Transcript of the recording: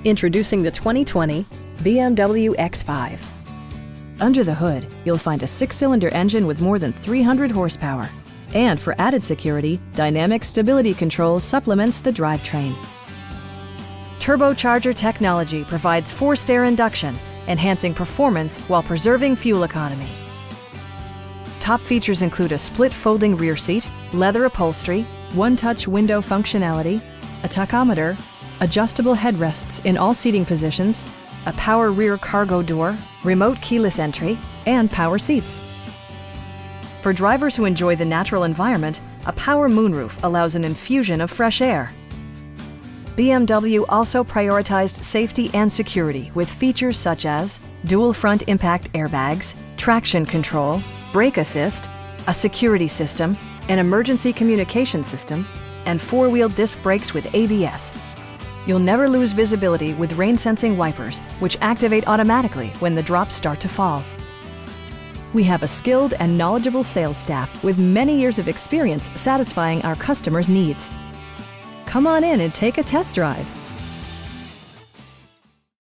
Introducing the 2020 BMW X5. Under the hood, you'll find a 6-cylinder engine with more than 300 horsepower. And for added security, dynamic stability control supplements the drivetrain. Turbocharger technology provides forced air induction, enhancing performance while preserving fuel economy. Top features include a split folding rear seat, leather upholstery, one-touch window functionality, a tachometer, adjustable headrests in all seating positions, a power rear cargo door, remote keyless entry, and power seats. For drivers who enjoy the natural environment, a power moonroof allows an infusion of fresh air. BMW also prioritized safety and security with features such as dual front impact airbags, traction control, brake assist, a security system, an emergency communication system, and 4-wheel disc brakes with ABS. You'll never lose visibility with rain-sensing wipers, which activate automatically when the drops start to fall. We have a skilled and knowledgeable sales staff with many years of experience satisfying our customers' needs. Come on in and take a test drive.